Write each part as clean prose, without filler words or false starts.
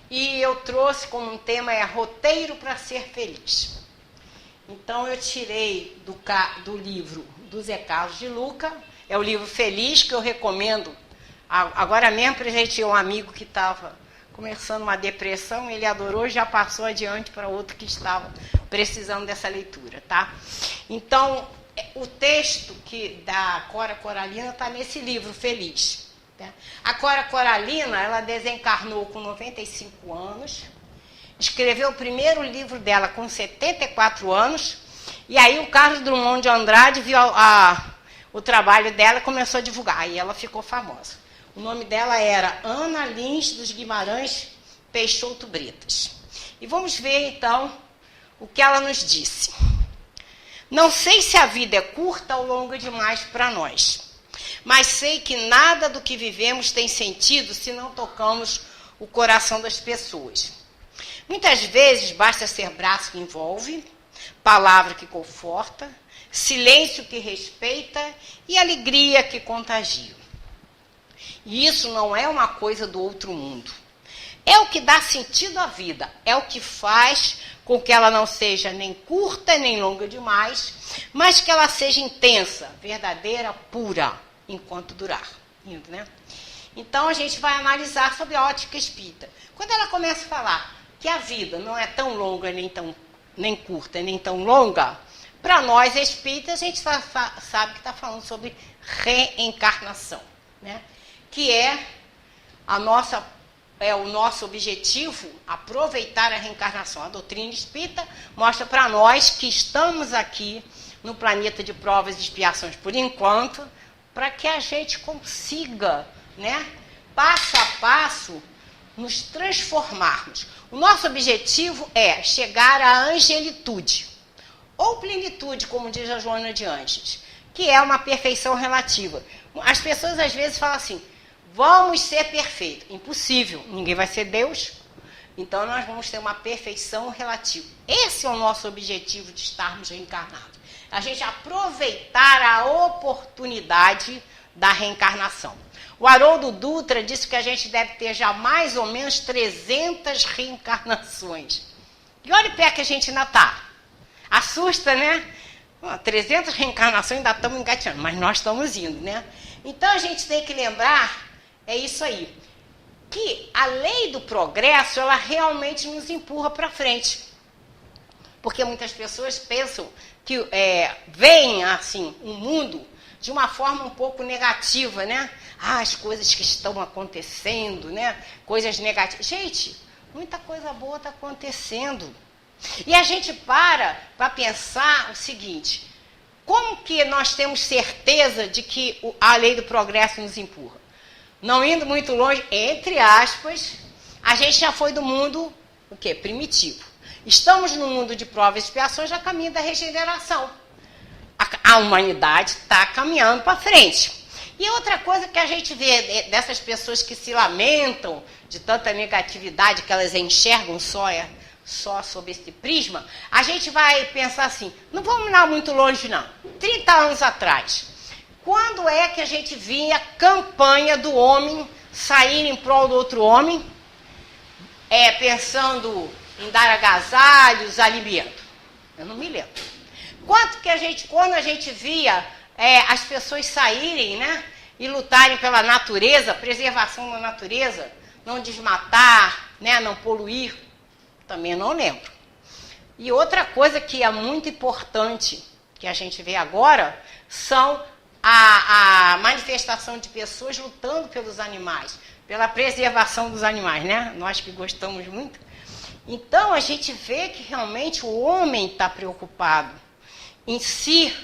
e eu trouxe como um tema roteiro para ser feliz. Então eu tirei do livro do Zé Carlos de Luca, é o livro Feliz, que eu recomendo. Agora mesmo presenteei um amigo que estava começando uma depressão, ele adorou, já passou adiante para outro que estava precisando dessa leitura, tá? Então, o texto da Cora Coralina está nesse livro, Feliz. Tá? A Cora Coralina, ela desencarnou com 95 anos, escreveu o primeiro livro dela com 74 anos, e aí o Carlos Drummond de Andrade viu o trabalho dela e começou a divulgar, aí ela ficou famosa. O nome dela era Ana Lins dos Guimarães Peixoto Bretas. E vamos ver, então, o que ela nos disse. Não sei se a vida é curta ou longa demais para nós, mas sei que nada do que vivemos tem sentido se não tocamos o coração das pessoas. Muitas vezes basta ser braço que envolve, palavra que conforta, silêncio que respeita e alegria que contagia. E isso não é uma coisa do outro mundo. É o que dá sentido à vida, é o que faz com que ela não seja nem curta nem longa demais, mas que ela seja intensa, verdadeira, pura, enquanto durar. Né? Então a gente vai analisar sobre a ótica espírita. Quando ela começa a falar que a vida não é tão longa, nem curta, nem tão longa, para nós espíritas a gente sabe que está falando sobre reencarnação, né? Que é o nosso objetivo, aproveitar a reencarnação. A doutrina espírita mostra para nós que estamos aqui no planeta de provas e expiações por enquanto, para que a gente consiga, né, passo a passo, nos transformarmos. O nosso objetivo é chegar à angelitude, ou plenitude, como diz a Joana de Anjos, que é uma perfeição relativa. As pessoas às vezes falam assim, vamos ser perfeitos. Impossível, ninguém vai ser Deus. Então nós vamos ter uma perfeição relativa. Esse é o nosso objetivo de estarmos reencarnados. A gente aproveitar a oportunidade da reencarnação. O Haroldo Dutra disse que a gente deve ter já mais ou menos 300 reencarnações. E olha o pé que a gente ainda está. Assusta, né? 300 reencarnações ainda estamos engateando, mas nós estamos indo, né? Então a gente tem que lembrar, é isso aí, que a lei do progresso, ela realmente nos empurra para frente. Porque muitas pessoas pensam que veem assim, o mundo de uma forma um pouco negativa, né? As coisas que estão acontecendo, né? Coisas negativas. Gente, muita coisa boa está acontecendo. E a gente para pensar o seguinte, como que nós temos certeza de que a lei do progresso nos empurra? Não indo muito longe, entre aspas, a gente já foi do mundo, o quê? Primitivo. Estamos no mundo de provas e expiações, já caminho da regeneração. A humanidade está caminhando para frente. E outra coisa que a gente vê dessas pessoas que se lamentam de tanta negatividade que elas enxergam só sob esse prisma, a gente vai pensar assim, não vamos lá muito longe não. 30 anos atrás, quando é que a gente via campanha do homem sair em prol do outro homem, pensando em dar agasalhos, alimento? Eu não me lembro. Quando a gente via as pessoas saírem, né, e lutarem pela natureza, preservação da natureza, não desmatar, né, não poluir, também não lembro. E outra coisa que é muito importante, que a gente vê agora, são a manifestação de pessoas lutando pelos animais, pela preservação dos animais, né? Nós que gostamos muito. Então, a gente vê que realmente o homem está preocupado em si,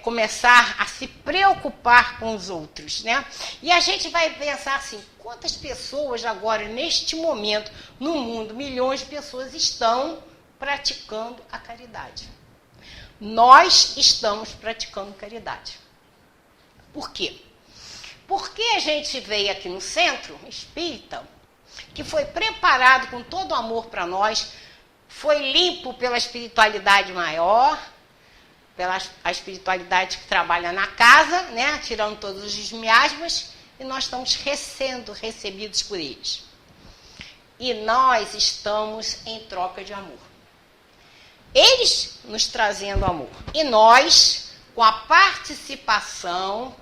começar a se preocupar com os outros, né? E a gente vai pensar assim, quantas pessoas agora, neste momento, no mundo, milhões de pessoas estão praticando a caridade. Nós estamos praticando caridade. Por quê? Porque a gente veio aqui no centro espírita, que foi preparado com todo amor para nós, foi limpo pela espiritualidade maior, pela a espiritualidade que trabalha na casa, né, tirando todos os miasmas, e nós estamos sendo recebidos por eles. e nós estamos em troca de amor. Eles nos trazendo amor. E nós, com a participação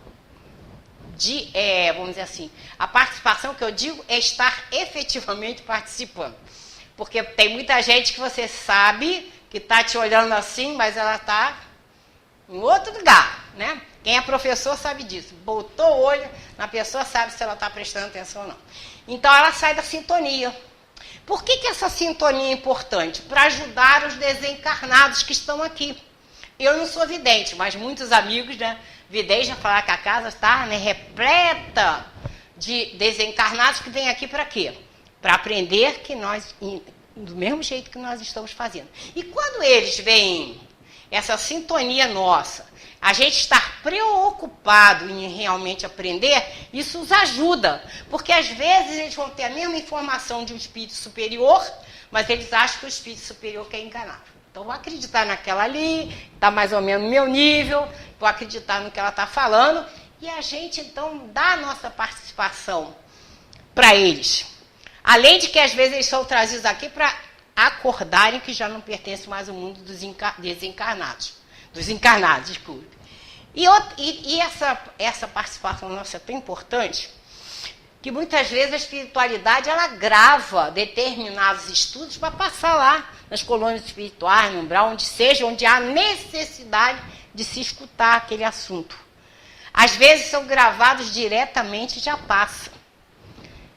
vamos dizer assim, a participação que eu digo é estar efetivamente participando. Porque tem muita gente que você sabe que está te olhando assim, mas ela está em outro lugar, né? Quem é professor sabe disso. Botou o olho na pessoa, sabe se ela está prestando atenção ou não. Então, ela sai da sintonia. Por que essa sintonia é importante? Para ajudar os desencarnados que estão aqui. Eu não sou vidente, mas muitos amigos, né, videntes já falaram que a casa está, né, repleta de desencarnados que vêm aqui para quê? Para aprender que nós, do mesmo jeito que nós estamos fazendo. E quando eles veem essa sintonia nossa, a gente estar preocupado em realmente aprender, isso os ajuda. Porque às vezes eles vão ter a mesma informação de um espírito superior, mas eles acham que o espírito superior quer enganar. Então, vou acreditar naquela ali, está mais ou menos no meu nível, vou acreditar no que ela está falando, e a gente, então, dá a nossa participação para eles. Além de que, às vezes, eles são trazidos aqui para acordarem que já não pertence mais ao mundo dos desencarnados. Dos encarnados, desculpe. E essa participação nossa é tão importante que muitas vezes a espiritualidade ela grava determinados estudos para passar lá nas colônias espirituais, no umbral, onde seja, onde há necessidade de se escutar aquele assunto. Às vezes são gravados diretamente e já passa.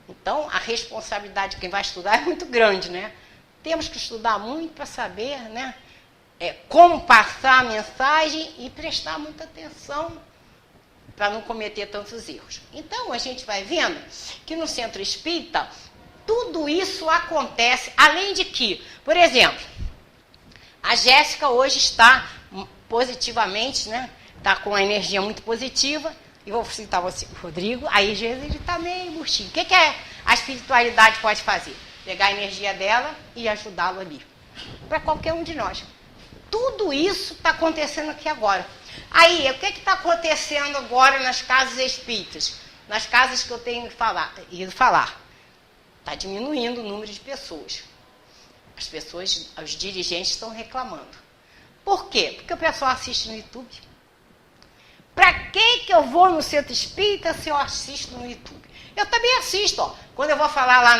Então, a responsabilidade de quem vai estudar é muito grande, né? Temos que estudar muito para saber, né, como passar a mensagem e prestar muita atenção para não cometer tantos erros. Então, a gente vai vendo que no centro espírita, tudo isso acontece, além de que, por exemplo, a Jéssica hoje está positivamente, né? Está com uma energia muito positiva, e vou citar você, Rodrigo, aí às vezes ele está meio murchinho. O que a espiritualidade pode fazer? Pegar a energia dela e ajudá-lo ali. Para qualquer um de nós. Tudo isso está acontecendo aqui agora. Aí, o que está acontecendo agora nas casas espíritas? Nas casas que eu tenho ido falar. Está diminuindo o número de pessoas. As pessoas, os dirigentes estão reclamando. Por quê? Porque o pessoal assiste no YouTube. Para que eu vou no centro espírita se eu assisto no YouTube? Eu também assisto, ó. Quando eu vou falar lá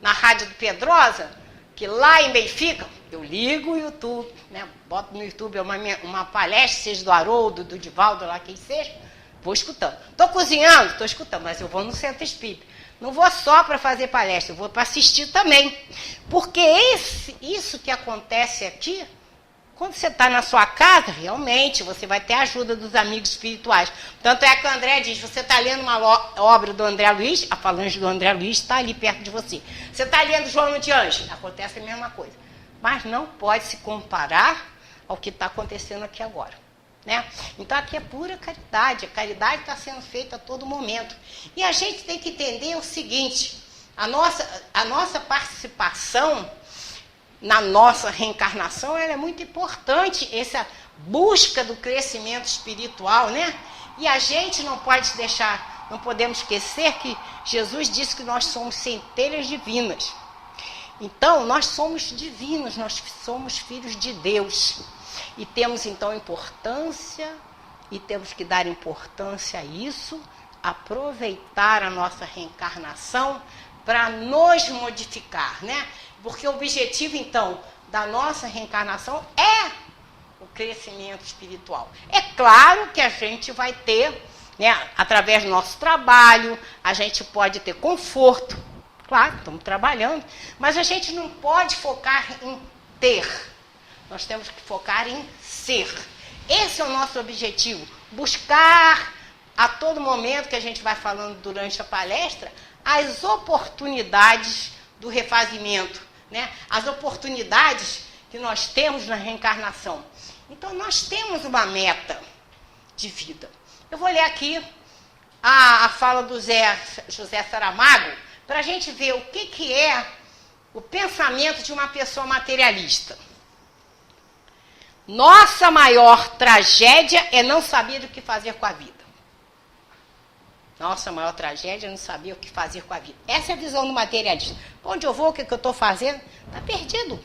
na Rádio do Pedrosa, que lá em Benfica, eu ligo o YouTube, né? Boto no YouTube uma palestra, seja do Haroldo, do Divaldo, lá quem seja, vou escutando. Estou cozinhando? Estou escutando, mas eu vou no centro espírita. Não vou só para fazer palestra, eu vou para assistir também. Porque isso que acontece aqui, quando você está na sua casa, realmente, você vai ter a ajuda dos amigos espirituais. Tanto é que o André diz, você está lendo uma obra do André Luiz, a falange do André Luiz está ali perto de você. Você está lendo João de Anjos, acontece a mesma coisa. Mas não pode se comparar ao que está acontecendo aqui agora. Né? Então, aqui é pura caridade. A caridade está sendo feita a todo momento. E a gente tem que entender o seguinte, a nossa participação na nossa reencarnação, ela é muito importante, essa busca do crescimento espiritual, né? E a gente não pode deixar, não podemos esquecer que Jesus disse que nós somos centelhas divinas. Então, nós somos divinos, nós somos filhos de Deus. E temos, então, importância, e temos que dar importância a isso, aproveitar a nossa reencarnação para nos modificar, né? Porque o objetivo, então, da nossa reencarnação é o crescimento espiritual. É claro que a gente vai ter, né, através do nosso trabalho, a gente pode ter conforto. Claro, estamos trabalhando, mas a gente não pode focar em ter. Nós temos que focar em ser. Esse é o nosso objetivo. Buscar, a todo momento que a gente vai falando durante a palestra, as oportunidades do refazimento, né? As oportunidades que nós temos na reencarnação. Então, nós temos uma meta de vida. Eu vou ler aqui a fala do José Saramago, para a gente ver o que é o pensamento de uma pessoa materialista. Nossa maior tragédia é não saber o que fazer com a vida. Nossa maior tragédia é não saber o que fazer com a vida. Essa é a visão do materialista. Onde eu vou, o que eu estou fazendo? Está perdido.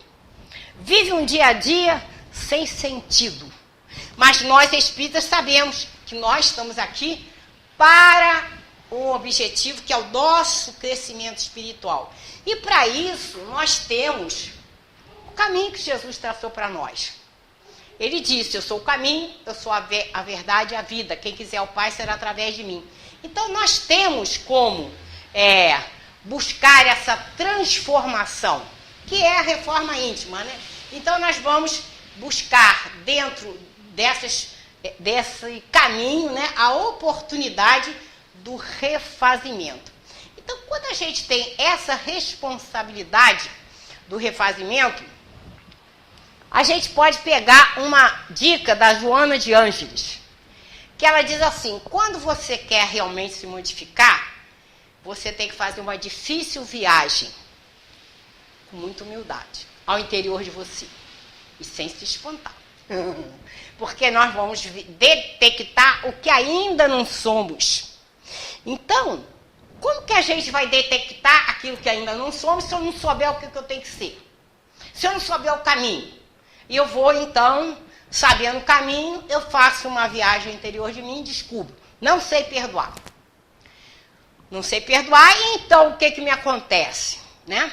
Vive um dia a dia sem sentido. Mas nós espíritas sabemos que nós estamos aqui para um objetivo que é o nosso crescimento espiritual. E para isso nós temos o caminho que Jesus traçou para nós. Ele disse, eu sou o caminho, eu sou a verdade e a vida. Quem quiser o Pai será através de mim. Então nós temos como buscar essa transformação, que é a reforma íntima, né? Então nós vamos buscar dentro desse caminho, né, a oportunidade do refazimento. Então, quando a gente tem essa responsabilidade do refazimento, a gente pode pegar uma dica da Joana de Ângeles, que ela diz assim, quando você quer realmente se modificar, você tem que fazer uma difícil viagem, com muita humildade, ao interior de você, e sem se espantar. Porque nós vamos detectar o que ainda não somos. Então, como que a gente vai detectar aquilo que ainda não somos se eu não souber o que eu tenho que ser? Se eu não souber o caminho? E eu vou, então, sabendo o caminho, eu faço uma viagem ao interior de mim e descubro. Não sei perdoar. Não sei perdoar, e então o que me acontece? Né?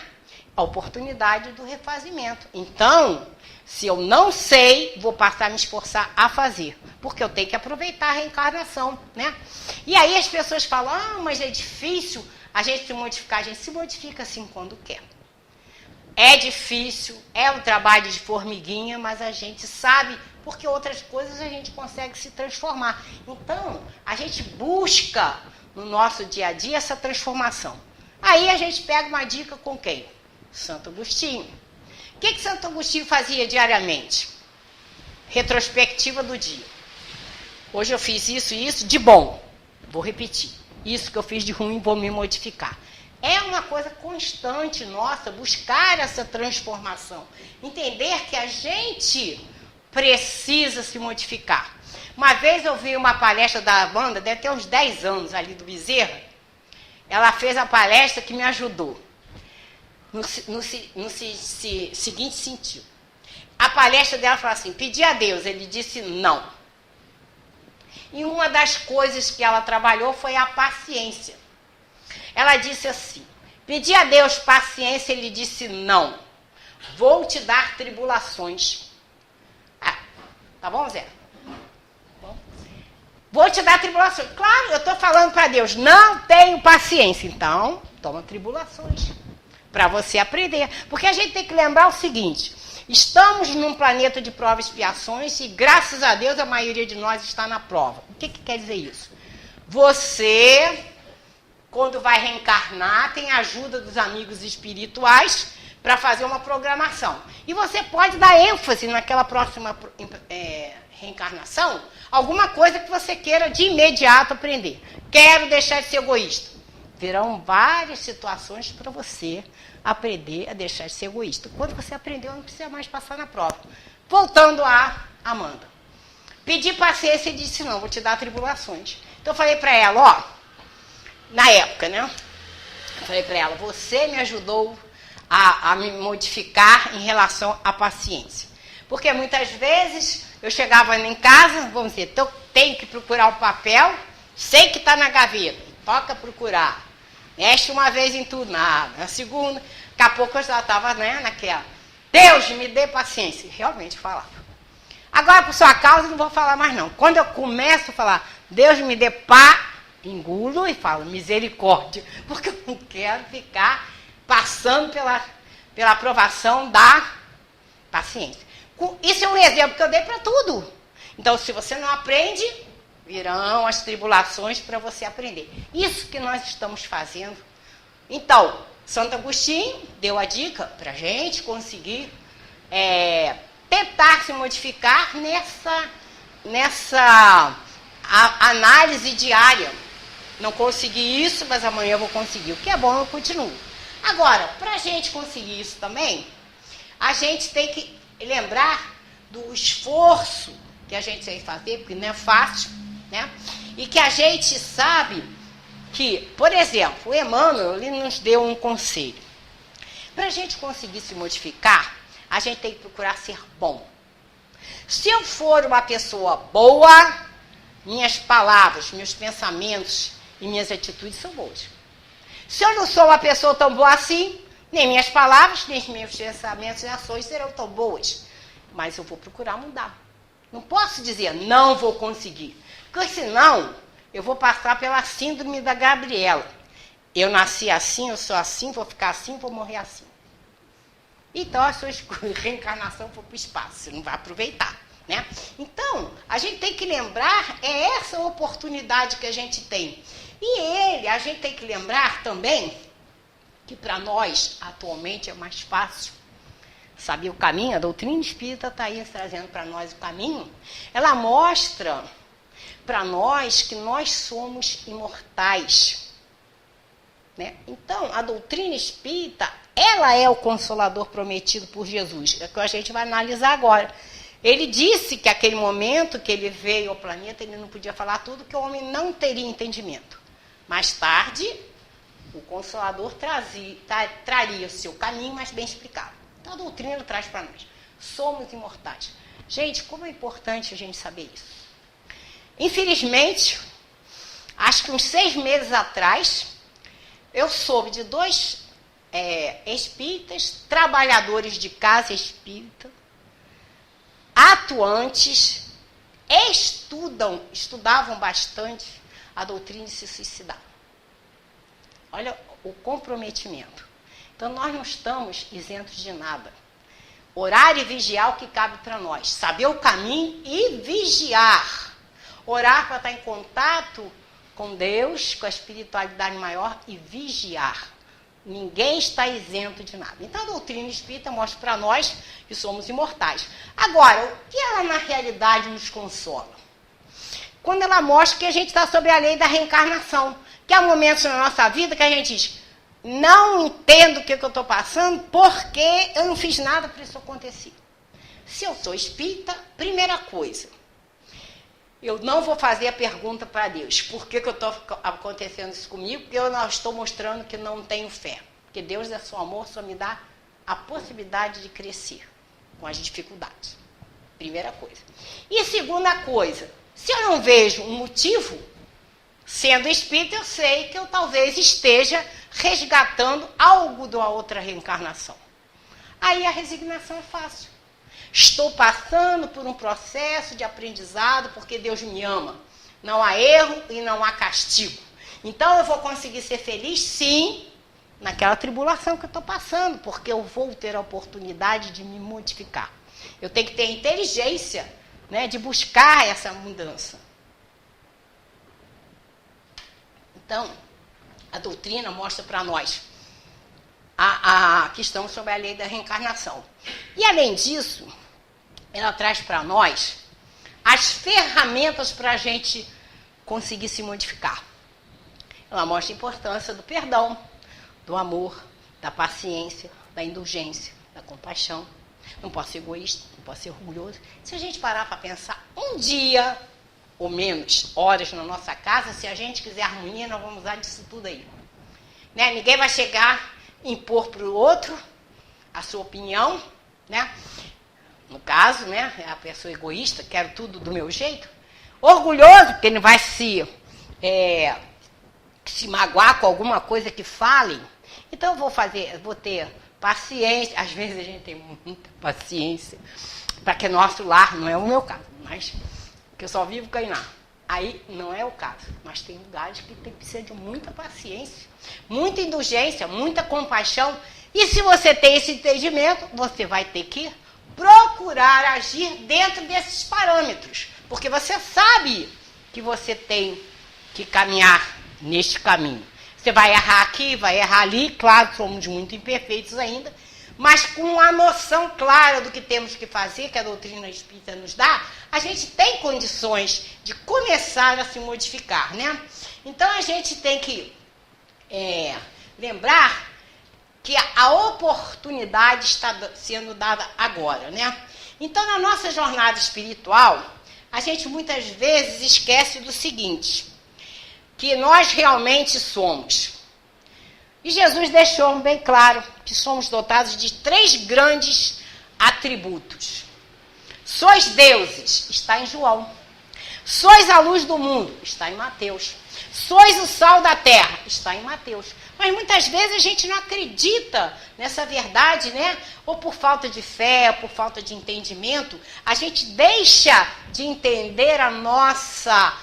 A oportunidade do refazimento. Então, se eu não sei, vou passar a me esforçar a fazer. Porque eu tenho que aproveitar a reencarnação, né? E aí as pessoas falam, mas é difícil a gente se modificar. A gente se modifica assim quando quer. É difícil, é um trabalho de formiguinha, mas a gente sabe, porque outras coisas a gente consegue se transformar. Então, a gente busca no nosso dia a dia essa transformação. Aí a gente pega uma dica com quem? Santo Agostinho. O que Santo Agostinho fazia diariamente? Retrospectiva do dia. Hoje eu fiz isso e isso de bom. Vou repetir. Isso que eu fiz de ruim, vou me modificar. É uma coisa constante nossa, buscar essa transformação. Entender que a gente precisa se modificar. Uma vez eu vi uma palestra da Wanda, deve ter uns 10 anos ali do Bezerra. Ela fez a palestra que me ajudou. No seguinte sentido. A palestra dela falou assim, pedir a Deus, ele disse não. E uma das coisas que ela trabalhou foi a paciência. Ela disse assim, pedir a Deus paciência, ele disse não. Vou te dar tribulações. Ah, tá bom, Zé? Bom. Vou te dar tribulações. Claro, eu estou falando para Deus, não tenho paciência. Então, toma tribulações. Para você aprender. Porque a gente tem que lembrar o seguinte, estamos num planeta de provas e expiações e, graças a Deus, a maioria de nós está na prova. O que quer dizer isso? Você, quando vai reencarnar, tem a ajuda dos amigos espirituais para fazer uma programação. E você pode dar ênfase naquela próxima reencarnação, alguma coisa que você queira de imediato aprender. Quero deixar de ser egoísta. Virão várias situações para você aprender a deixar de ser egoísta. Quando você aprendeu, não precisa mais passar na prova. Voltando a Amanda. Pedi paciência e disse, não, vou te dar tribulações. Então eu falei para ela, ó, na época, né? Eu falei para ela, você me ajudou a me modificar em relação à paciência. Porque muitas vezes eu chegava em casa, vamos dizer, então tenho que procurar o papel, sei que está na gaveta, toca procurar. Mexe uma vez em tudo, nada. Na segunda, daqui a pouco eu já estava, né, naquela. Deus, me dê paciência. Realmente falava. Agora, por sua causa, não vou falar mais não. Quando eu começo a falar, Deus me dê engulo e falo, misericórdia. Porque eu não quero ficar passando pela aprovação da paciência. Isso é um exemplo que eu dei para tudo. Então, se você não aprende, virão as tribulações para você aprender. Isso que nós estamos fazendo. Então, Santo Agostinho deu a dica para a gente conseguir tentar se modificar nessa análise diária. Não consegui isso, mas amanhã eu vou conseguir. O que é bom, eu continuo. Agora, para a gente conseguir isso também, a gente tem que lembrar do esforço que a gente tem que fazer, porque não é fácil, né? E que a gente sabe que, por exemplo, o Emmanuel ele nos deu um conselho. Para a gente conseguir se modificar, a gente tem que procurar ser bom. Se eu for uma pessoa boa, minhas palavras, meus pensamentos e minhas atitudes são boas. Se eu não sou uma pessoa tão boa assim, nem minhas palavras, nem meus pensamentos e ações serão tão boas. Mas eu vou procurar mudar. Não posso dizer, não vou conseguir. Porque senão, eu vou passar pela síndrome da Gabriela. Eu nasci assim, eu sou assim, vou ficar assim, vou morrer assim. Então, a sua reencarnação foi para o espaço, você não vai aproveitar. Né? Então, a gente tem que lembrar, é essa oportunidade que a gente tem. E a gente tem que lembrar também, que para nós, atualmente, é mais fácil saber o caminho. A doutrina espírita está aí trazendo para nós o caminho. Ela mostra para nós que nós somos imortais. Né? Então, a doutrina espírita, ela é o consolador prometido por Jesus. É o que a gente vai analisar agora. Ele disse que aquele momento que ele veio ao planeta, ele não podia falar tudo, que o homem não teria entendimento. Mais tarde, o Consolador traria o seu caminho, mas bem explicado. Então, a doutrina traz para nós. Somos imortais. Gente, como é importante a gente saber isso. Infelizmente, acho que uns 6 meses atrás, eu soube de 2 espíritas, trabalhadores de casa espírita, atuantes, estudavam bastante a doutrina de se suicidar. Olha o comprometimento. Então, nós não estamos isentos de nada. Orar e vigiar o que cabe para nós. Saber o caminho e vigiar. Orar para estar em contato com Deus, com a espiritualidade maior e vigiar. Ninguém está isento de nada. Então, a doutrina espírita mostra para nós que somos imortais. Agora, o que ela na realidade nos consola? Quando ela mostra que a gente está sob a lei da reencarnação. Que há momentos na nossa vida que a gente diz, não entendo o que eu estou passando porque eu não fiz nada para isso acontecer. Se eu sou espírita, primeira coisa, eu não vou fazer a pergunta para Deus, por que estou acontecendo isso comigo? Porque eu não estou mostrando que não tenho fé. Porque Deus é só amor, só me dá a possibilidade de crescer com as dificuldades. Primeira coisa. E segunda coisa, se eu não vejo um motivo, sendo espírita, eu sei que eu talvez esteja resgatando algo de uma outra reencarnação. Aí a resignação é fácil. Estou passando por um processo de aprendizado porque Deus me ama. Não há erro e não há castigo. Então eu vou conseguir ser feliz, sim, naquela tribulação que eu estou passando, porque eu vou ter a oportunidade de me modificar. Eu tenho que ter inteligência, né, de buscar essa mudança. Então, a doutrina mostra para nós a questão sobre a lei da reencarnação. E, além disso, ela traz para nós as ferramentas para a gente conseguir se modificar. Ela mostra a importância do perdão, do amor, da paciência, da indulgência, da compaixão. Não posso ser egoísta, não posso ser orgulhoso. Se a gente parar para pensar um dia ou menos horas na nossa casa, se a gente quiser harmonia, nós vamos usar disso tudo aí. Né? Ninguém vai chegar e impor para o outro a sua opinião, né? No caso, né, é a pessoa egoísta, quero tudo do meu jeito. Orgulhoso, porque ele vai se magoar com alguma coisa que falem. Então eu vou ter paciência. Às vezes a gente tem muita paciência, para que nosso lar, não é o meu caso, mas que eu só vivo Cainá. Aí não é o caso, mas tem lugares que precisa de muita paciência, muita indulgência, muita compaixão. E se você tem esse entendimento, você vai ter que procurar agir dentro desses parâmetros, porque você sabe que você tem que caminhar neste caminho. Você vai errar aqui, vai errar ali, claro, somos muito imperfeitos ainda, mas com a noção clara do que temos que fazer, que a doutrina espírita nos dá, a gente tem condições de começar a se modificar, né? Então a gente tem que lembrar que a oportunidade está sendo dada agora, né? Então, na nossa jornada espiritual, a gente muitas vezes esquece do seguinte: que nós realmente somos. E Jesus deixou bem claro que somos dotados de 3 grandes atributos. Sois deuses, está em João. Sois a luz do mundo, está em Mateus. Sois o sal da terra, está em Mateus. Mas muitas vezes a gente não acredita nessa verdade, né? Ou por falta de fé, ou por falta de entendimento, a gente deixa de entender a nossa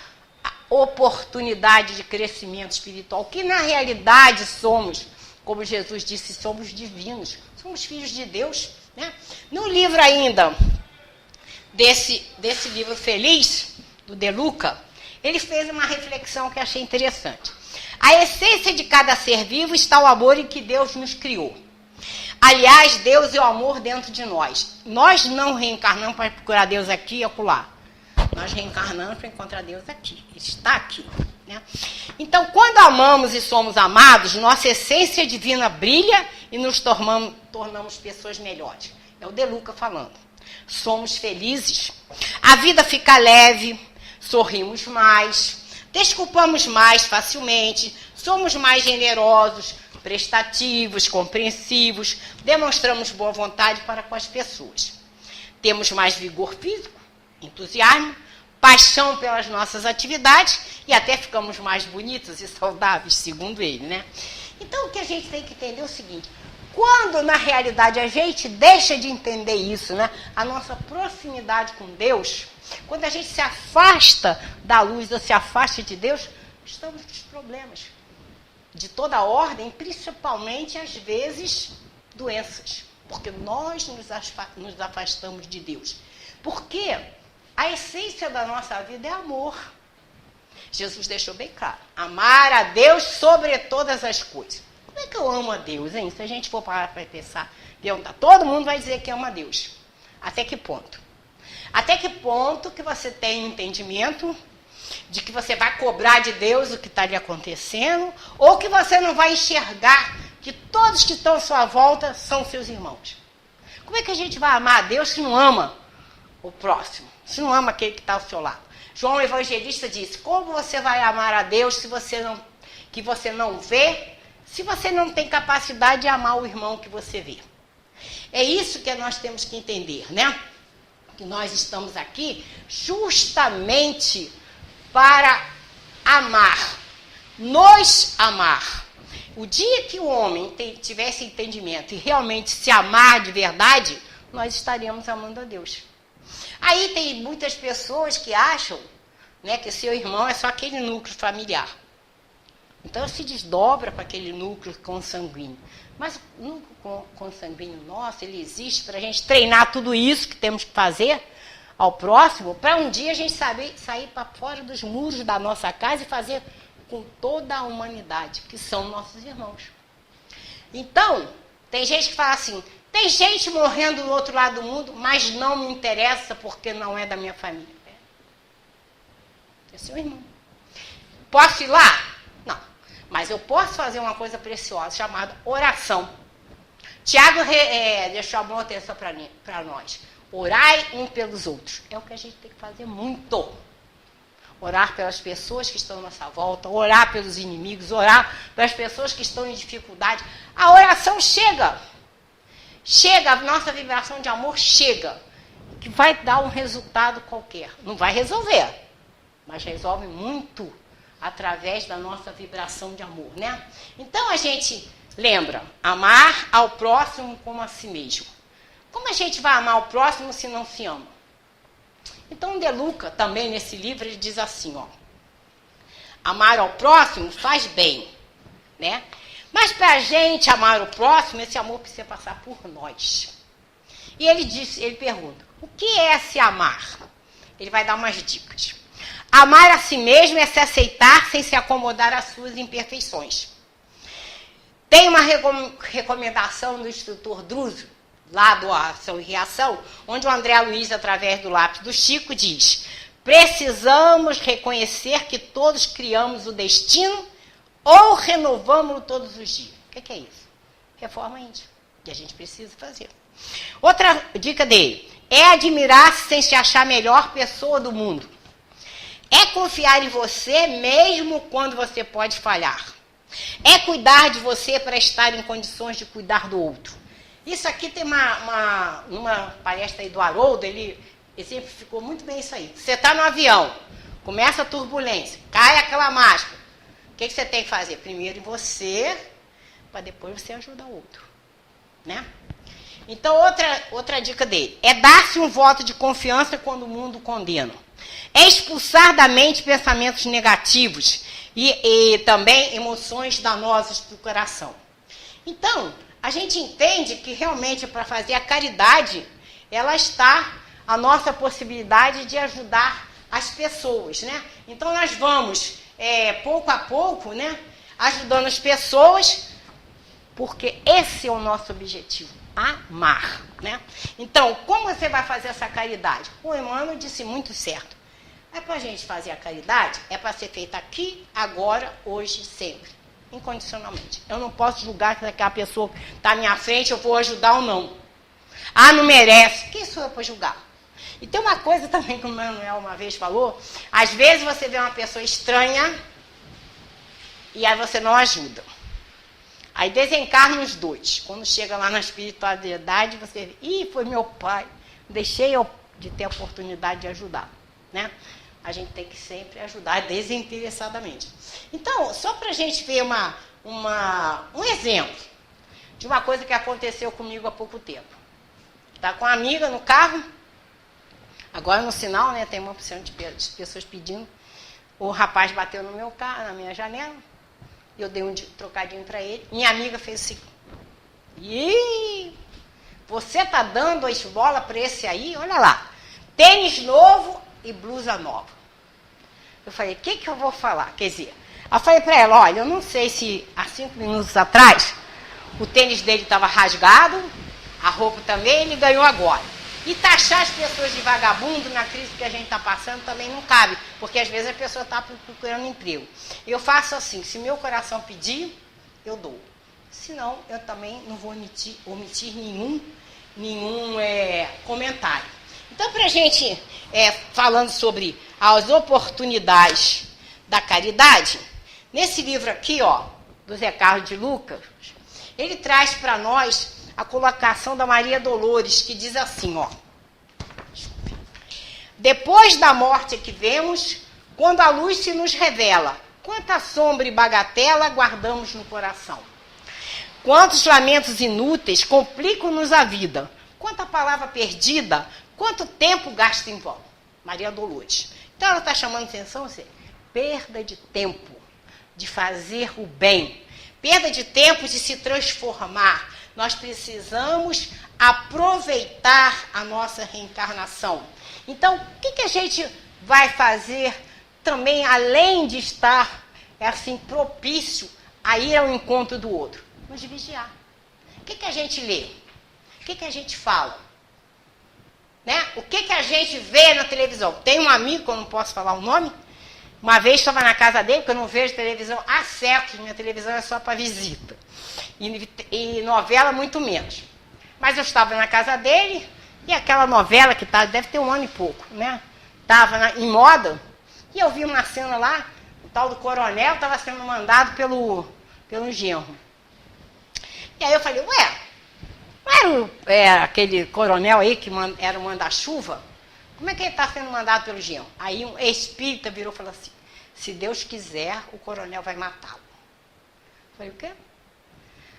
oportunidade de crescimento espiritual, que na realidade somos, como Jesus disse, somos divinos, somos filhos de Deus, né? No livro ainda, desse livro Feliz, do De Luca, ele fez uma reflexão que achei interessante. A essência de cada ser vivo está o amor em que Deus nos criou. Aliás, Deus é o amor dentro de nós. Nós não reencarnamos para procurar Deus aqui e acolá. Nós reencarnamos para encontrar Deus aqui. Ele está aqui, né? Então, quando amamos e somos amados, nossa essência divina brilha e nos tornamos pessoas melhores. É o De Luca falando. Somos felizes. A vida fica leve, sorrimos mais, desculpamos mais facilmente, somos mais generosos, prestativos, compreensivos, demonstramos boa vontade para com as pessoas. Temos mais vigor físico, entusiasmo, paixão pelas nossas atividades e até ficamos mais bonitos e saudáveis, segundo ele, né? Então, o que a gente tem que entender é o seguinte: quando, na realidade, a gente deixa de entender isso, né? A nossa proximidade com Deus, quando a gente se afasta da luz ou se afasta de Deus, estamos nos problemas de toda a ordem, principalmente, às vezes, doenças. Porque nós nos afastamos de Deus. Porque a essência da nossa vida é amor. Jesus deixou bem claro. Amar a Deus sobre todas as coisas. Como é que eu amo a Deus, hein? Se a gente for parar para pensar, perguntar, todo mundo vai dizer que ama a Deus. Até que ponto? Até que ponto que você tem entendimento de que você vai cobrar de Deus o que está lhe acontecendo, ou que você não vai enxergar que todos que estão à sua volta são seus irmãos? Como é que a gente vai amar a Deus se não ama o próximo? Se não ama aquele que está ao seu lado? João o Evangelista disse: como você vai amar a Deus se você não vê, se você não tem capacidade de amar o irmão que você vê? É isso que nós temos que entender, né? Que nós estamos aqui justamente para amar, nos amar. O dia que o homem tivesse entendimento e realmente se amar de verdade, nós estaremos amando a Deus. Aí tem muitas pessoas que acham, né, que seu irmão é só aquele núcleo familiar. Então se desdobra para aquele núcleo consanguíneo. Mas o núcleo consanguíneo nosso, ele existe para a gente treinar tudo isso que temos que fazer ao próximo, para um dia a gente sair para fora dos muros da nossa casa e fazer com toda a humanidade, que são nossos irmãos. Então, tem gente que fala assim: tem gente morrendo do outro lado do mundo, mas não me interessa porque não é da minha família. É seu irmão. Posso ir lá? Não. Mas eu posso fazer uma coisa preciosa chamada oração. Tiago chamou a atenção para nós. Orai um pelos outros. É o que a gente tem que fazer muito. Orar pelas pessoas que estão à nossa volta, orar pelos inimigos, orar pelas pessoas que estão em dificuldade. A oração chega. Chega, a nossa vibração de amor chega. Que vai dar um resultado qualquer. Não vai resolver, mas resolve muito através da nossa vibração de amor, né? Então a gente lembra, amar ao próximo como a si mesmo. Como a gente vai amar o próximo se não se ama? Então, De Luca, também nesse livro, ele diz assim, ó: amar ao próximo faz bem, né? Mas para a gente amar o próximo, esse amor precisa passar por nós. E ele pergunta: o que é se amar? Ele vai dar umas dicas. Amar a si mesmo é se aceitar sem se acomodar às suas imperfeições. Tem uma recomendação do instrutor Druso, lá do Ação e Reação, onde o André Luiz, através do lápis do Chico, diz: precisamos reconhecer que todos criamos o destino ou renovamos-lo todos os dias. O que é isso? Reforma íntima, que a gente precisa fazer. Outra dica dele é admirar-se sem se achar a melhor pessoa do mundo. É confiar em você mesmo quando você pode falhar. É cuidar de você para estar em condições de cuidar do outro. Isso aqui tem numa palestra aí do Haroldo, ele exemplificou muito bem isso aí. Você está no avião, começa a turbulência, cai aquela máscara. O que você tem que fazer? Primeiro em você, para depois você ajudar o outro. Né? Então, outra dica dele é dar-se um voto de confiança quando o mundo condena. É expulsar da mente pensamentos negativos e também emoções danosas para o coração. Então, a gente entende que realmente para fazer a caridade, ela está a nossa possibilidade de ajudar as pessoas, né? Então, nós vamos, pouco a pouco, né, ajudando as pessoas, porque esse é o nosso objetivo. Amar, né? Então, como você vai fazer essa caridade? O Emmanuel disse muito certo. É para a gente fazer a caridade, é para ser feita aqui, agora, hoje, sempre, incondicionalmente. Eu não posso julgar que aquela pessoa que está à minha frente, eu vou ajudar ou não. Ah, não merece. Quem sou eu para julgar? E tem uma coisa também que o Manuel uma vez falou, às vezes você vê uma pessoa estranha e aí você não ajuda. Aí desencarna os dois. Quando chega lá na espiritualidade, você vê, ih, foi meu pai, deixei eu de ter a oportunidade de ajudar, né? A gente tem que sempre ajudar desinteressadamente. Então, só para a gente ver um exemplo de uma coisa que aconteceu comigo há pouco tempo. Tá com uma amiga no carro, agora no sinal, né, tem uma opção de pessoas pedindo. O rapaz bateu no meu carro, na minha janela. Eu dei um trocadinho para ele. Minha amiga fez assim. Ih, você tá dando a esmola para esse aí? Olha lá. Tênis novo e blusa nova. Eu falei, o que eu vou falar? Quer dizer, eu falei para ela, olha, eu não sei se há 5 minutos atrás o tênis dele estava rasgado, a roupa também, ele ganhou agora. E taxar as pessoas de vagabundo na crise que a gente está passando também não cabe, porque às vezes a pessoa está procurando emprego. Eu faço assim, se meu coração pedir, eu dou. Senão, eu também não vou omitir nenhum comentário. Então, para a gente, falando sobre as oportunidades da caridade, nesse livro aqui, ó, do Zé Carlos de Lucas, ele traz para nós a colocação da Maria Dolores, que diz assim, ó. Depois da morte que vemos, quando a luz se nos revela, quanta sombra e bagatela guardamos no coração. Quantos lamentos inúteis complicam-nos a vida. Quanta palavra perdida, quanto tempo gasto em vão. Maria Dolores. Então ela está chamando atenção, assim, perda de tempo de fazer o bem. Perda de tempo de se transformar. Nós precisamos aproveitar a nossa reencarnação. Então, o que a gente vai fazer também, além de estar assim, propício a ir ao encontro do outro? Nos vigiar. O que a gente lê? O que a gente fala? Né? O que a gente vê na televisão? Tem um amigo, que eu não posso falar o nome, uma vez estava na casa dele, porque eu não vejo televisão há séculos, minha televisão é só para visita. E novela, muito menos. Mas eu estava na casa dele, e aquela novela que deve ter 1 ano e pouco, né? Estava em moda, e eu vi uma cena lá, o tal do coronel estava sendo mandado pelo genro. E aí eu falei, ué, não era aquele coronel aí que era o manda-chuva? Como é que ele está sendo mandado pelo genro? Aí um espírita virou e falou assim, se Deus quiser, o coronel vai matá-lo. Eu falei, o quê?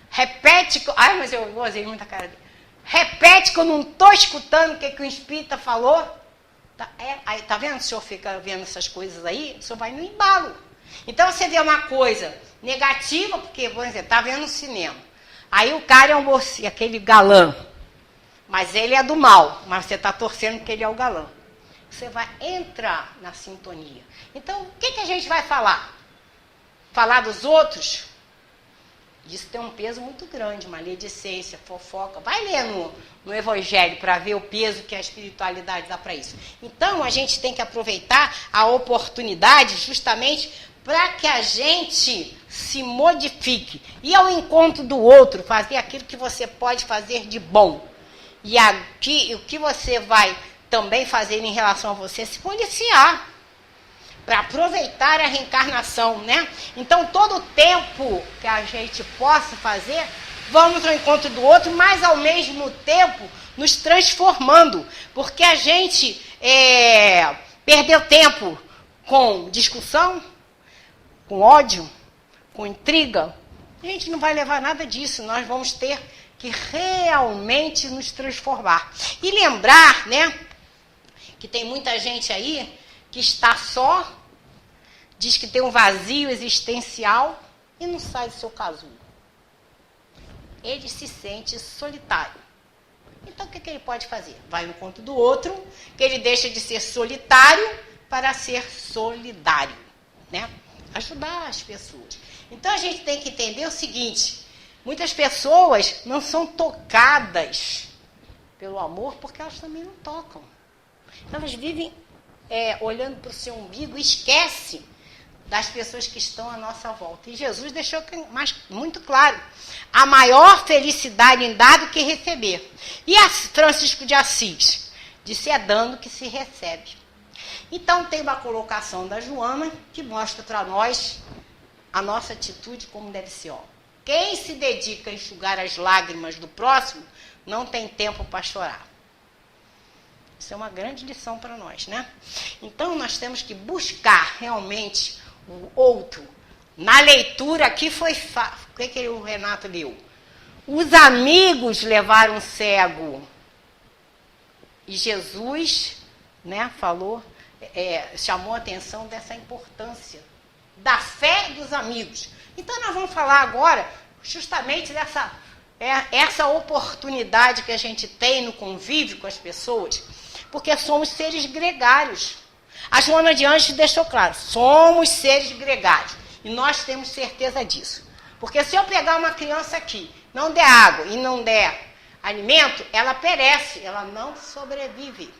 Repete, ai, mas eu gozei muita cara dele. Repete que eu não estou escutando o que o espírita falou. Aí, tá vendo? O senhor fica vendo essas coisas aí, o senhor vai no embalo. Então você vê uma coisa negativa, porque, por exemplo, tá vendo no cinema. Aí o cara é um mocinho, aquele galã. Mas ele é do mal, mas você está torcendo porque ele é o galã. Você vai entrar na sintonia. Então, o que a gente vai falar? Falar dos outros? Isso tem um peso muito grande, maledicência, fofoca. Vai ler no Evangelho para ver o peso que a espiritualidade dá para isso. Então, a gente tem que aproveitar a oportunidade justamente para que a gente se modifique. Ir ao encontro do outro, fazer aquilo que você pode fazer de bom. E o que você vai também fazer em relação a você, se policiar. para aproveitar a reencarnação, né? Então, todo o tempo que a gente possa fazer, vamos ao encontro do outro, mas ao mesmo tempo nos transformando, porque a gente perdeu tempo com discussão, com ódio, com intriga. A gente não vai levar nada disso, nós vamos ter que realmente nos transformar. E lembrar, né, que tem muita gente aí que está só, diz que tem um vazio existencial e não sai do seu casulo. Ele se sente solitário. Então, o que ele pode fazer? Vai no encontro do outro, que ele deixa de ser solitário para ser solidário, né? Ajudar as pessoas. Então, a gente tem que entender o seguinte, muitas pessoas não são tocadas pelo amor porque elas também não tocam. Elas vivem olhando para o seu umbigo e esquece das pessoas que estão à nossa volta. E Jesus deixou muito claro, a maior felicidade em dar do que receber. E Francisco de Assis disse, é dando que se recebe. Então tem uma colocação da Joana que mostra para nós a nossa atitude como deve ser. Ó. Quem se dedica a enxugar as lágrimas do próximo não tem tempo para chorar. Isso é uma grande lição para nós, né? Então, nós temos que buscar realmente o outro. Na leitura aqui foi... O que o Renato leu? Os amigos levaram o cego. E Jesus, né, falou, chamou a atenção dessa importância da fé dos amigos. Então, nós vamos falar agora justamente dessa essa oportunidade que a gente tem no convívio com as pessoas, porque somos seres gregários. A Joana de Anjos deixou claro, somos seres gregários. E nós temos certeza disso. Porque se eu pegar uma criança aqui, não der água e não der alimento, ela perece, ela não sobrevive.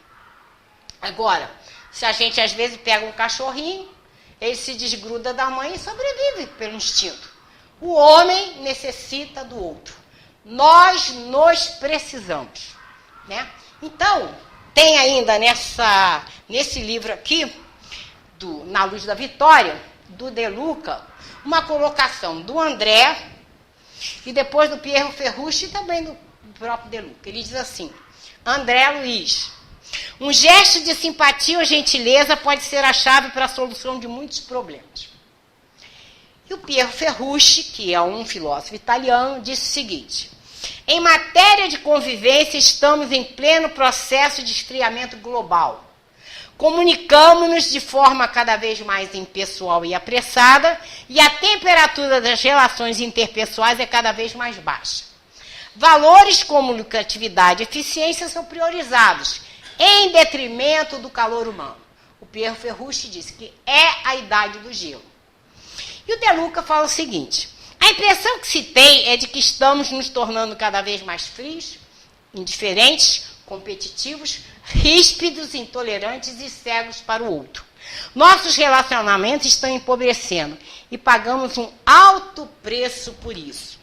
Agora, se a gente às vezes pega um cachorrinho, ele se desgruda da mãe e sobrevive pelo instinto. O homem necessita do outro. Nós nos precisamos, né? Então, tem ainda nesse livro aqui, Na Luz da Vitória, do De Luca, uma colocação do André e depois do Pierro Ferrucci e também do próprio De Luca. Ele diz assim, André Luiz, um gesto de simpatia ou gentileza pode ser a chave para a solução de muitos problemas. E o Pierro Ferrucci, que é um filósofo italiano, disse o seguinte, em matéria de convivência, estamos em pleno processo de esfriamento global. Comunicamos-nos de forma cada vez mais impessoal e apressada, e a temperatura das relações interpessoais é cada vez mais baixa. Valores como lucratividade e eficiência são priorizados, em detrimento do calor humano. O Pierre Ferrucci disse que é a idade do gelo. E o De Luca fala o seguinte, a impressão que se tem é de que estamos nos tornando cada vez mais frios, indiferentes, competitivos, ríspidos, intolerantes e cegos para o outro. Nossos relacionamentos estão empobrecendo e pagamos um alto preço por isso.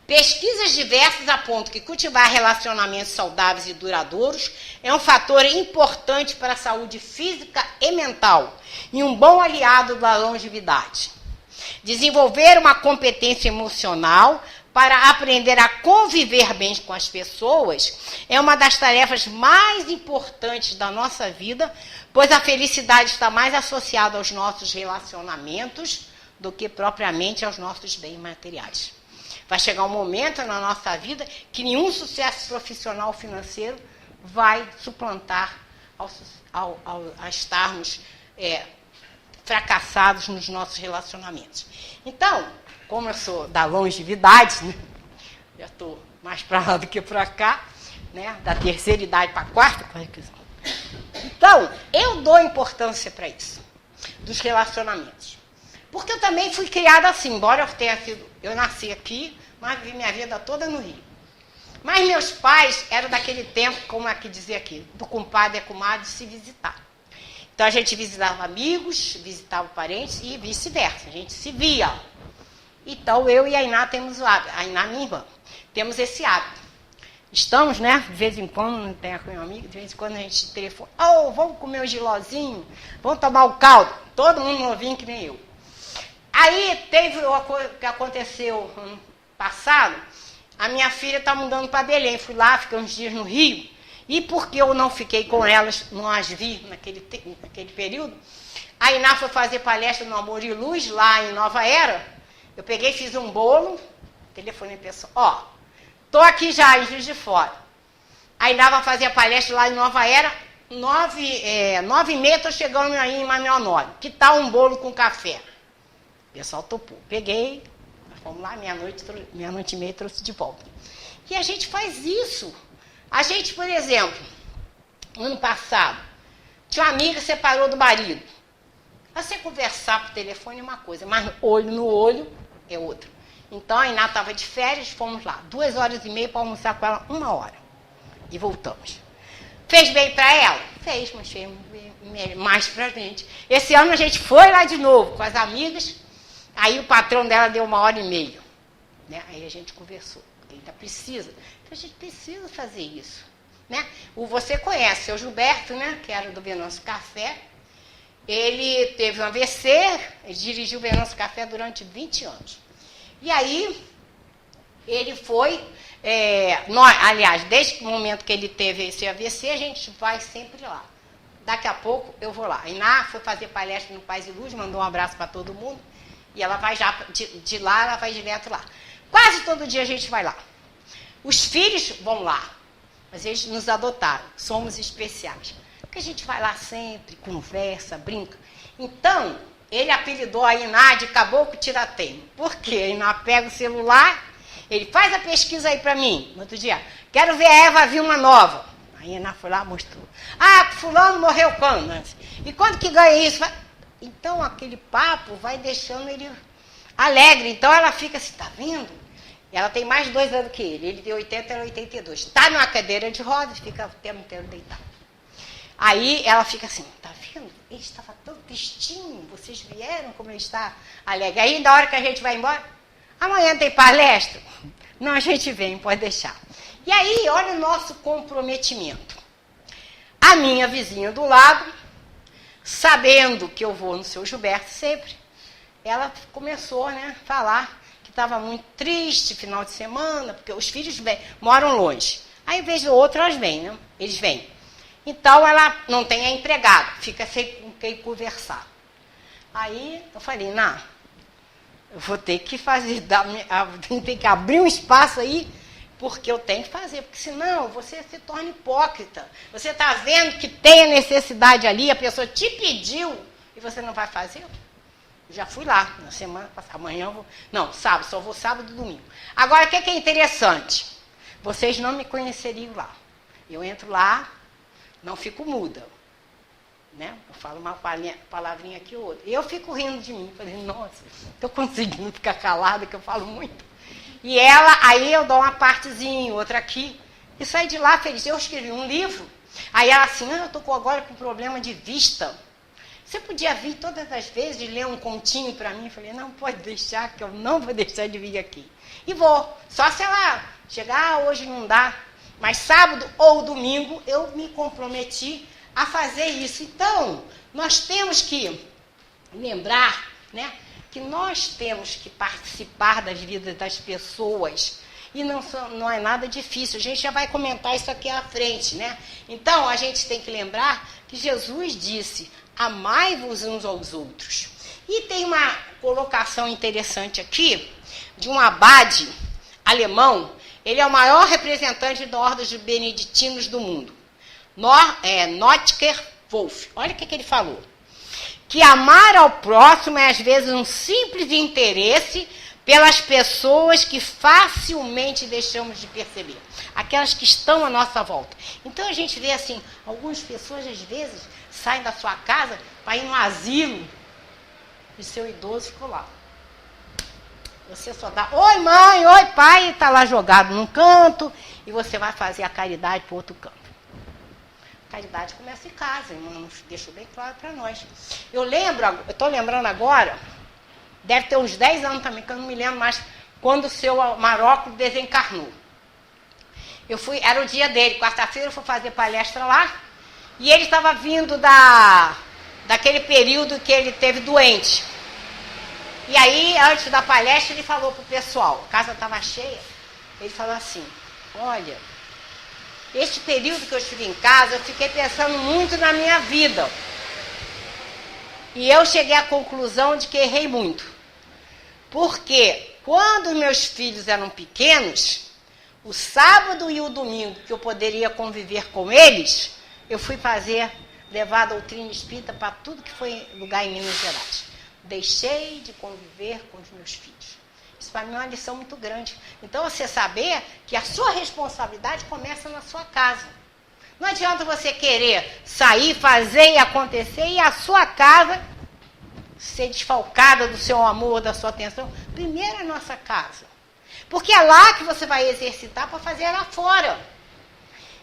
Pesquisas diversas apontam que cultivar relacionamentos saudáveis e duradouros é um fator importante para a saúde física e mental e um bom aliado da longevidade. Desenvolver uma competência emocional para aprender a conviver bem com as pessoas é uma das tarefas mais importantes da nossa vida, pois a felicidade está mais associada aos nossos relacionamentos do que propriamente aos nossos bens materiais. Vai chegar um momento na nossa vida que nenhum sucesso profissional ou financeiro vai suplantar a estarmos fracassados nos nossos relacionamentos. Então, como eu sou da longevidade, né, já estou mais para lá do que para cá, né, da terceira idade para a quarta, então, eu dou importância para isso, dos relacionamentos. Porque eu também fui criada assim, embora eu nasci aqui, mas vivi minha vida toda no Rio. Mas meus pais eram daquele tempo, como aqui dizia aqui, do compadre e comadre se visitar. Então a gente visitava amigos, visitava parentes e vice-versa, a gente se via. Então eu e a Ainá temos o hábito, a Ainá, minha irmã, temos esse hábito estamos, né? De vez em quando, não tem com meu amigo, de vez em quando a gente telefona. Vamos comer um gilozinho, vamos tomar o caldo. Todo mundo novinho que nem eu. Aí teve uma coisa que aconteceu ano passado, a minha filha está mudando para Belém. Fui lá, fiquei uns dias no Rio, e porque eu não fiquei com elas, não as vi naquele período, a Iná foi fazer palestra no Amor e Luz, lá em Nova Era. Eu peguei e fiz um bolo, telefonei pessoal, estou aqui já em Juiz de Fora. A Iná vai fazer a palestra lá em Nova Era, 9h30 estou chegando aí em Manuel Honório. Que tal um bolo com café? O pessoal topou. Peguei, fomos lá, meia-noite e meia trouxe de volta. E a gente faz isso. A gente, por exemplo, ano passado, tinha uma amiga que separou do marido. Você conversar por telefone é uma coisa, mas olho no olho é outra. Então a Iná estava de férias, fomos lá, 2h30 para almoçar com ela, 1 hora. E voltamos. Fez bem para ela? Fez, mas fez mais para a gente. Esse ano a gente foi lá de novo com as amigas, aí o patrão dela deu 1h30. Né? Aí a gente conversou, porque ainda precisa. Então a gente precisa fazer isso. Né? Você conhece o seu Gilberto, né? Que era do Venâncio Café. Ele teve um AVC, ele dirigiu o Venâncio Café durante 20 anos. E aí, ele foi, aliás, desde o momento que ele teve esse AVC, a gente vai sempre lá. Daqui a pouco eu vou lá. A Iná foi fazer palestra no Paz e Luz, mandou um abraço para todo mundo, e ela vai já, de lá, ela vai direto lá. Quase todo dia a gente vai lá. Os filhos vão lá, mas eles nos adotaram, somos especiais. Porque a gente vai lá sempre, conversa, brinca. Então, ele apelidou a Iná de Caboclo Tirateimo. Por quê? A Iná pega o celular, ele faz a pesquisa aí para mim, no outro dia. Quero ver a Eva Vilma nova. Aí a Iná foi lá, mostrou. Fulano morreu quando? E quando que ganha isso? Então, aquele papo vai deixando ele alegre. Então, ela fica assim, tá vendo? Ela tem mais de 2 anos que ele. Ele tem 80, ela 82. Está numa cadeira de rodas, fica o tempo inteiro deitado. Aí ela fica assim, tá vendo? Ele estava tão tristinho, vocês vieram como ele está alegre. Aí, na hora que a gente vai embora, amanhã tem palestra? Não, a gente vem, pode deixar. E aí, olha o nosso comprometimento. A minha vizinha do lado, sabendo que eu vou no seu Gilberto sempre, ela começou, né, a falar que estava muito triste final de semana, porque os filhos moram longe. Aí, vez ou outra, eles vêm. Então, ela não tem a empregada, fica sem com quem conversar. Aí, eu falei, eu vou ter que fazer, tem que abrir um espaço aí, porque eu tenho que fazer, porque senão você se torna hipócrita. Você está vendo que tem a necessidade ali, a pessoa te pediu, e você não vai fazer? Eu já fui lá, na semana passada, amanhã eu vou... Não, sábado, só vou sábado e domingo. Agora, o que é interessante? Vocês não me conheceriam lá. Eu entro lá, não fico muda, né? Eu falo uma palavrinha aqui ou outra. E eu fico rindo de mim, falei, nossa, estou conseguindo ficar calada, que eu falo muito. E aí eu dou uma partezinha, outra aqui, e saí de lá feliz. Eu escrevi um livro, aí ela assim, eu estou agora com problema de vista. Você podia vir todas as vezes e ler um continho para mim? Eu falei, não, pode deixar, que eu não vou deixar de vir aqui. E vou, só se ela chegar, hoje não dá. Mas sábado ou domingo eu me comprometi a fazer isso. Então, nós temos que lembrar, né, que nós temos que participar das vidas das pessoas. E não é nada difícil. A gente já vai comentar isso aqui à frente, né? Então, a gente tem que lembrar que Jesus disse, amai-vos uns aos outros. E tem uma colocação interessante aqui, de um abade alemão. Ele é o maior representante da ordem dos beneditinos do mundo. Notker Wolf. Olha o que ele falou. Que amar ao próximo é, às vezes, um simples interesse pelas pessoas que facilmente deixamos de perceber. Aquelas que estão à nossa volta. Então, a gente vê assim, algumas pessoas, às vezes, saem da sua casa para ir no asilo e seu idoso ficou lá. Você só dá, oi mãe, oi pai, está lá jogado num canto, e você vai fazer a caridade para outro canto. A caridade começa em casa, irmãos, deixou bem claro para nós. Eu estou lembrando agora, deve ter uns 10 anos também, que eu não me lembro mais, quando o seu Marocco desencarnou. Era o dia dele, quarta-feira eu fui fazer palestra lá, e ele estava vindo daquele período que ele teve doente. E aí, antes da palestra, ele falou pro pessoal, a casa estava cheia, ele falou assim, olha, este período que eu estive em casa, eu fiquei pensando muito na minha vida. E eu cheguei à conclusão de que errei muito. Porque quando meus filhos eram pequenos, o sábado e o domingo que eu poderia conviver com eles, eu fui levar a doutrina espírita para tudo que foi lugar em Minas Gerais. Deixei de conviver com os meus filhos. Isso para mim é uma lição muito grande. Então, você saber que a sua responsabilidade começa na sua casa. Não adianta você querer sair, fazer e acontecer e a sua casa ser desfalcada do seu amor, da sua atenção. Primeiro é a nossa casa. Porque é lá que você vai exercitar para fazer lá fora.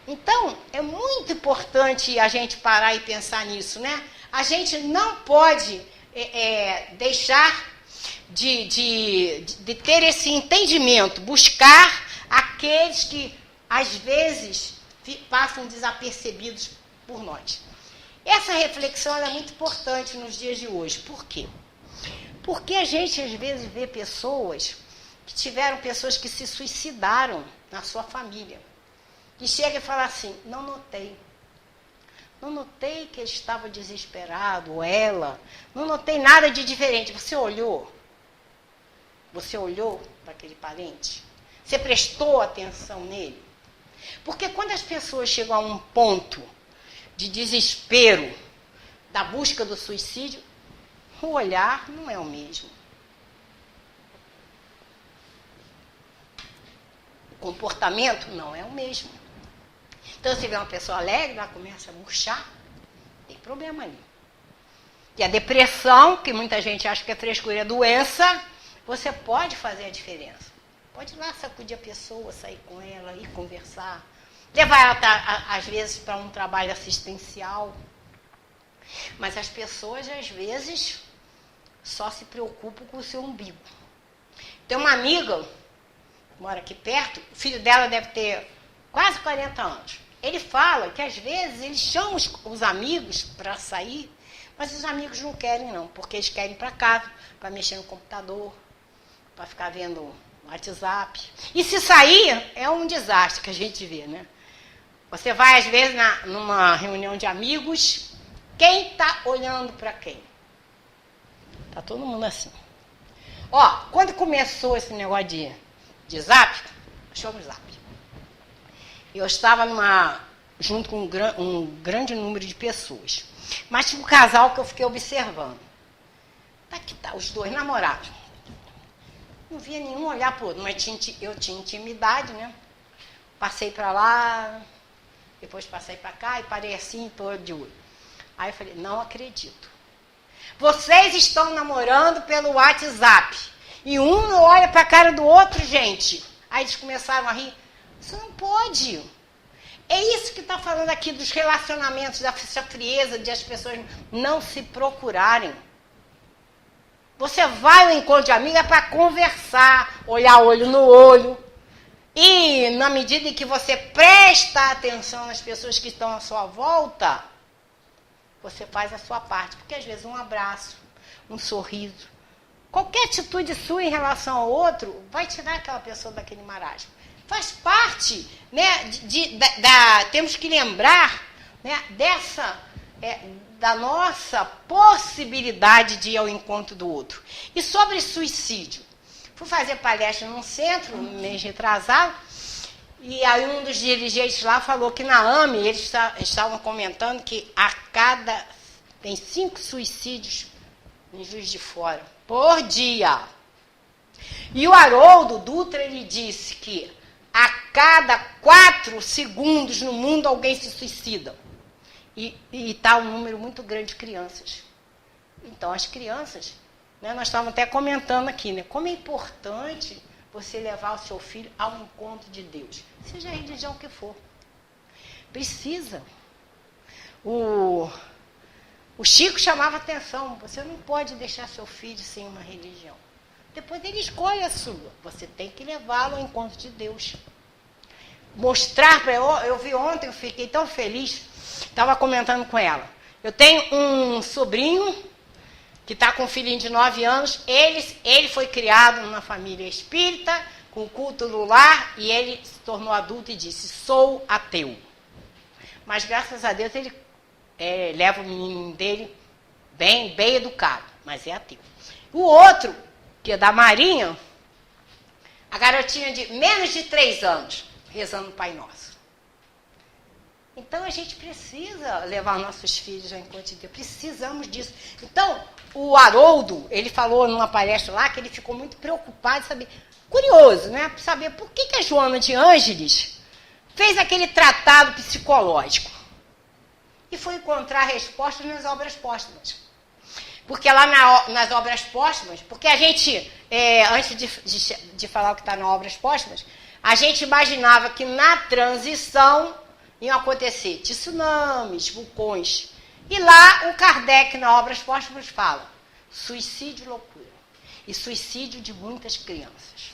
Então, é muito importante a gente parar e pensar nisso, né? A gente não pode deixar de ter esse entendimento, buscar aqueles que, às vezes, passam desapercebidos por nós. Essa reflexão é muito importante nos dias de hoje. Por quê? Porque a gente, às vezes, vê pessoas que se suicidaram na sua família. Que chega e fala assim, não notei que ele estava desesperado, ou ela, não notei nada de diferente. Você olhou para aquele parente? Você prestou atenção nele? Porque quando as pessoas chegam a um ponto de desespero, da busca do suicídio, o olhar não é o mesmo. O comportamento não é o mesmo. Então, se vê uma pessoa alegre, ela começa a murchar, tem problema ali. E a depressão, que muita gente acha que é frescura, é doença, você pode fazer a diferença. Pode ir lá sacudir a pessoa, sair com ela, ir conversar. Levar ela, às vezes, para um trabalho assistencial. Mas as pessoas, às vezes, só se preocupam com o seu umbigo. Tem uma amiga, que mora aqui perto, o filho dela deve ter quase 40 anos. Ele fala que, às vezes, eles chamam os amigos para sair, mas os amigos não querem, não, porque eles querem ir para casa, para mexer no computador, para ficar vendo WhatsApp. E se sair, é um desastre que a gente vê, né? Você vai, às vezes, numa reunião de amigos, quem está olhando para quem? Está todo mundo assim. Ó, quando começou esse negócio de Zap, achou o Zap. Eu estava junto com um grande número de pessoas. Mas tinha um casal que eu fiquei observando. Tá, os dois namorados. Não via nenhum olhar para o outro, mas eu tinha intimidade, né? Passei para lá, depois passei para cá e parei assim, todo de olho. Aí eu falei, não acredito. Vocês estão namorando pelo WhatsApp. E um não olha para a cara do outro, gente. Aí eles começaram a rir. Isso não pode. É isso que está falando aqui dos relacionamentos, dessa frieza de as pessoas não se procurarem. Você vai ao encontro de amiga para conversar, olhar olho no olho. E na medida em que você presta atenção nas pessoas que estão à sua volta, você faz a sua parte. Porque às vezes um abraço, um sorriso, qualquer atitude sua em relação ao outro vai tirar aquela pessoa daquele marasmo. Faz parte, né, temos que lembrar, né, da nossa possibilidade de ir ao encontro do outro. E sobre suicídio, fui fazer palestra num centro, um mês retrasado, e aí um dos dirigentes lá falou que na AME eles estavam comentando que tem 5 suicídios em Juiz de Fora por dia. E o Haroldo Dutra, ele disse que a cada 4 segundos no mundo alguém se suicida. E está um número muito grande de crianças. Então, as crianças, né, nós estávamos até comentando aqui, né, como é importante você levar o seu filho ao encontro de Deus, seja a religião que for. Precisa. O Chico chamava atenção, você não pode deixar seu filho sem uma religião. Depois ele escolhe a sua, você tem que levá-lo ao encontro de Deus. mostrar para ela. Eu vi ontem, eu fiquei tão feliz, estava comentando com ela. Eu tenho um sobrinho que está com um filhinho de 9 anos, ele foi criado numa família espírita, com culto no lar, e ele se tornou adulto e disse, sou ateu. Mas graças a Deus ele leva o menino dele bem educado, mas é ateu. O outro, que é da Marinha, a garotinha de menos de 3 anos, rezando o Pai Nosso. Então a gente precisa levar nossos filhos ao encontro de Deus, precisamos disso. Então, o Haroldo, ele falou numa palestra lá que ele ficou muito preocupado, saber, curioso, né? Para saber por que a Joana de Ângeles fez aquele tratado psicológico e foi encontrar respostas nas obras póstumas. Porque lá nas obras póstumas, porque a gente, antes de falar o que está nas obras póstumas, a gente imaginava que na transição iam acontecer tsunamis, vulcões. E lá o Kardec, na obras póstumas, fala suicídio e loucura. E suicídio de muitas crianças.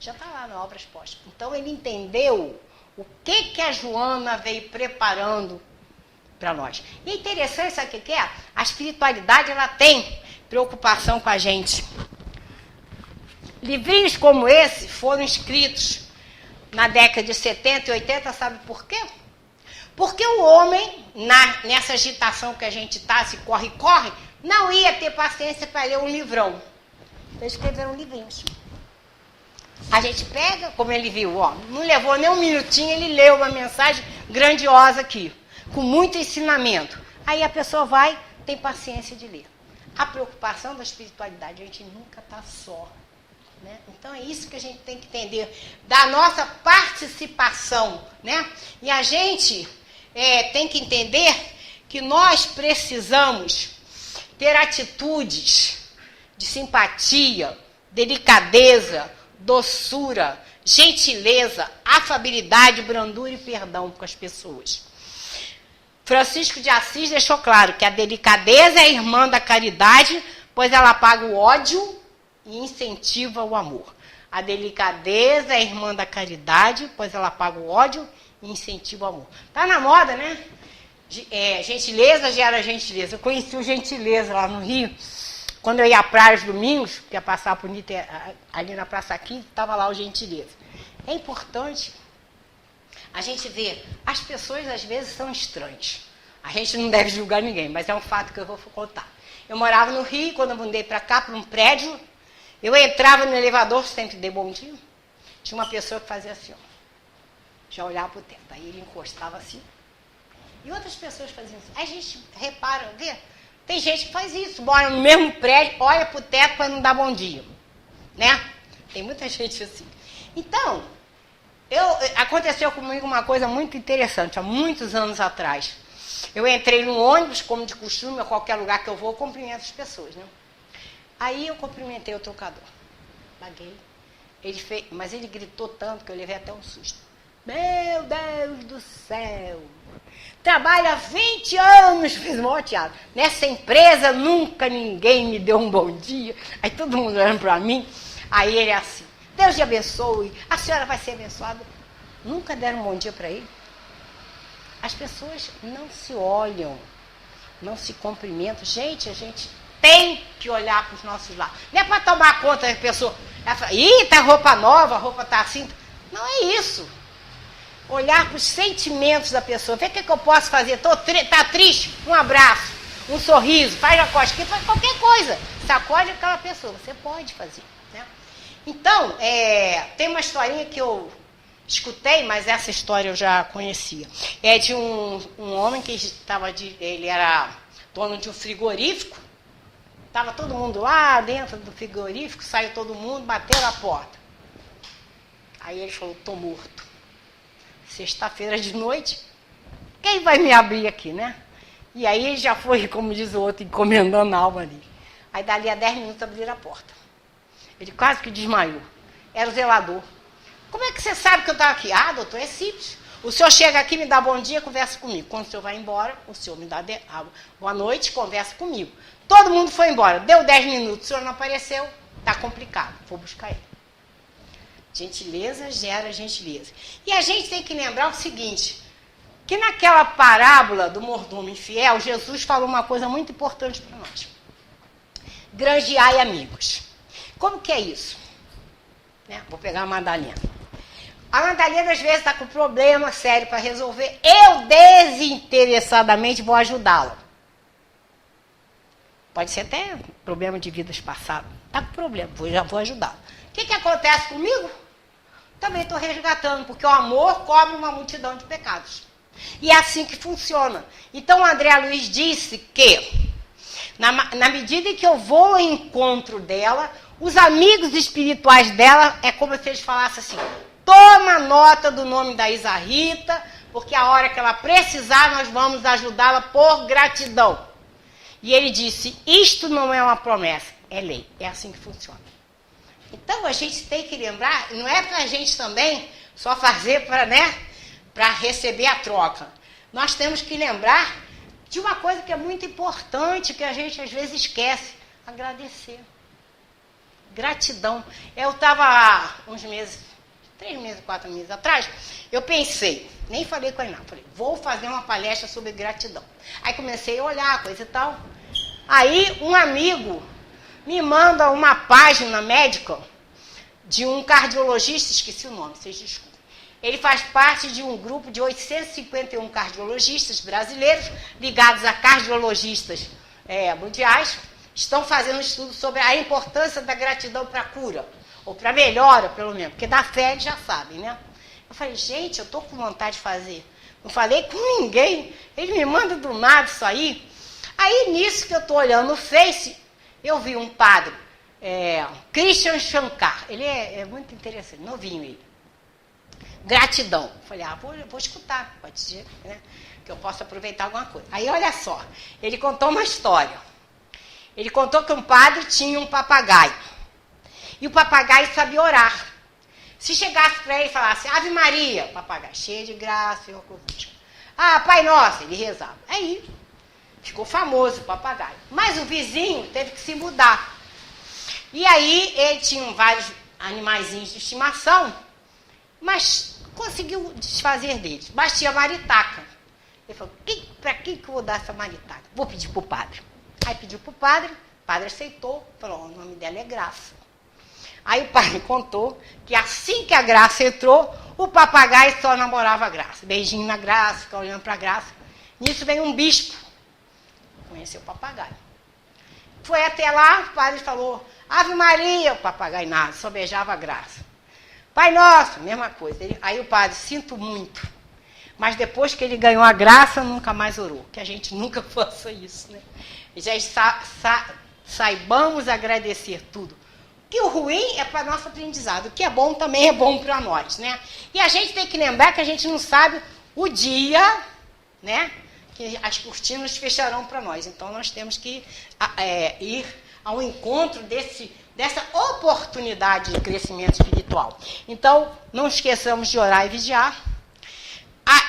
Já está lá nas obras póstumas. Então ele entendeu o que a Joana veio preparando para nós. E é interessante, sabe o que é? A espiritualidade, ela tem preocupação com a gente. Livrinhos como esse foram escritos na década de 70 e 80, sabe por quê? Porque o homem, nessa agitação que a gente está, se corre, não ia ter paciência para ler um livrão. Eles escreveram livrinhos. A gente pega, como ele viu, ó, não levou nem um minutinho, ele leu uma mensagem grandiosa aqui, com muito ensinamento. Aí a pessoa vai, tem paciência de ler. A preocupação da espiritualidade, a gente nunca está só. Né? Então é isso que a gente tem que entender, da nossa participação. Né? E a gente tem que entender que nós precisamos ter atitudes de simpatia, delicadeza, doçura, gentileza, afabilidade, brandura e perdão com as pessoas. Francisco de Assis deixou claro que a delicadeza é irmã da caridade, pois ela apaga o ódio e incentiva o amor. A delicadeza é irmã da caridade, pois ela apaga o ódio e incentiva o amor. Tá na moda, né? Gentileza gera gentileza. Eu conheci o Gentileza lá no Rio, quando eu ia à praia aos domingos, que ia passar por ali na Praça 15, estava lá o Gentileza. É importante a gente ver, as pessoas às vezes são estranhas. A gente não deve julgar ninguém, mas é um fato que eu vou contar. Eu morava no Rio, quando eu mudei para cá, para um prédio, eu entrava no elevador, sempre dei bom dia, tinha uma pessoa que fazia assim, ó, já olhava para o teto, aí ele encostava assim, e outras pessoas faziam assim. Aí a gente repara, vê, tem gente que faz isso, mora no mesmo prédio, olha para o teto para não dar bom dia, né? Tem muita gente assim. Então, aconteceu comigo uma coisa muito interessante, há muitos anos atrás. Eu entrei num ônibus, como de costume, a qualquer lugar que eu vou, eu cumprimento as pessoas, né? Aí eu cumprimentei o trocador. Paguei. Mas ele gritou tanto que eu levei até um susto. Meu Deus do céu! Trabalho há 20 anos, fiz maior teatro. Nessa empresa nunca ninguém me deu um bom dia. Aí todo mundo olhando para mim. Aí ele assim, Deus te abençoe, a senhora vai ser abençoada. Nunca deram um bom dia para ele. As pessoas não se olham, não se cumprimentam. Gente, a gente tem que olhar para os nossos lados. Não é para tomar conta da pessoa. Ela fala, ih, tá roupa nova, a roupa tá assim. Não é isso. Olhar para os sentimentos da pessoa. Vê o que eu posso fazer. Tá triste? Um abraço, um sorriso, faz a cosquinha, faz qualquer coisa. Sacode aquela pessoa. Você pode fazer. Né? Então, tem uma historinha que eu escutei, mas essa história eu já conhecia. É de um homem que ele era dono de um frigorífico. Estava todo mundo lá dentro do frigorífico, saiu todo mundo, bateu na porta. Aí ele falou, tô morto. Sexta-feira de noite, quem vai me abrir aqui, né? E aí ele já foi, como diz o outro, encomendando a alma ali. Aí dali a 10 minutos abriram a porta. Ele quase que desmaiou. Era o zelador. Como é que você sabe que eu estava aqui? Ah, doutor, é simples. O senhor chega aqui, me dá bom dia, conversa comigo. Quando o senhor vai embora, o senhor me dá boa noite, conversa comigo. Todo mundo foi embora. Deu 10 minutos, o senhor não apareceu, está complicado. Vou buscar ele. Gentileza gera gentileza. E a gente tem que lembrar o seguinte, que naquela parábola do mordomo infiel, Jesus falou uma coisa muito importante para nós. Granjeai amigos. Como que é isso? Né? Vou pegar a Madalena. A Madalena às vezes está com problema sério para resolver. Eu desinteressadamente vou ajudá-la. Pode ser até problema de vidas passadas. Está com problema, já vou ajudá-la. O que acontece comigo? Também estou resgatando, porque o amor cobre uma multidão de pecados. E é assim que funciona. Então, o André Luiz disse que, na medida em que eu vou ao encontro dela, os amigos espirituais dela, é como se eles falassem assim, toma nota do nome da Isa Rita, porque a hora que ela precisar, nós vamos ajudá-la por gratidão. E ele disse, isto não é uma promessa, é lei. É assim que funciona. Então, a gente tem que lembrar, não é para a gente também só fazer para receber a troca. Nós temos que lembrar de uma coisa que é muito importante, que a gente às vezes esquece, agradecer. Gratidão. Eu estava uns meses, 3 meses, 4 meses atrás, eu pensei, nem falei com a Iná, falei, vou fazer uma palestra sobre gratidão. Aí comecei a olhar, coisa e tal. Aí um amigo me manda uma página médica de um cardiologista, esqueci o nome, vocês desculpem. Ele faz parte de um grupo de 851 cardiologistas brasileiros, ligados a cardiologistas mundiais, estão fazendo um estudo sobre a importância da gratidão para a cura, ou para a melhora, pelo menos, porque da fé eles já sabem, né? Eu falei, gente, eu estou com vontade de fazer. Não falei com ninguém, ele me manda do nada isso aí. Aí, nisso que eu estou olhando no Face, eu vi um padre, Christian Shankar, ele é muito interessante, novinho ele. Gratidão. Falei, vou escutar, pode ser, né? Que eu possa aproveitar alguma coisa. Aí, olha só, ele contou uma história. Ele contou que um padre tinha um papagaio. E o papagaio sabia orar. Se chegasse para ele e falasse, Ave Maria, o papagaio, cheio de graça, Senhor convosco. Pai Nosso, ele rezava. Aí, ficou famoso o papagaio. Mas o vizinho teve que se mudar. E aí, ele tinha vários animaizinhos de estimação, mas conseguiu desfazer deles. Mas tinha maritaca. Ele falou, para que eu vou dar essa maritaca? Vou pedir para o padre. Aí pediu para o padre aceitou, falou, o nome dela é Graça. Aí o padre contou que assim que a Graça entrou, o papagaio só namorava a Graça. Beijinho na Graça, ficava olhando para a Graça. Nisso veio um bispo, conheceu o papagaio. Foi até lá, o padre falou, Ave Maria, o papagaio nada, só beijava a Graça. Pai Nosso, mesma coisa. Aí o padre, sinto muito. Mas depois que ele ganhou a graça, nunca mais orou. Que a gente nunca faça isso, né? Já saibamos agradecer tudo. Que o ruim é para nosso aprendizado. O que é bom também é bom para nós, né? E a gente tem que lembrar que a gente não sabe o dia, né? Que as cortinas fecharão para nós. Então, nós temos que ir ao encontro dessa oportunidade de crescimento espiritual. Então, não esqueçamos de orar e vigiar.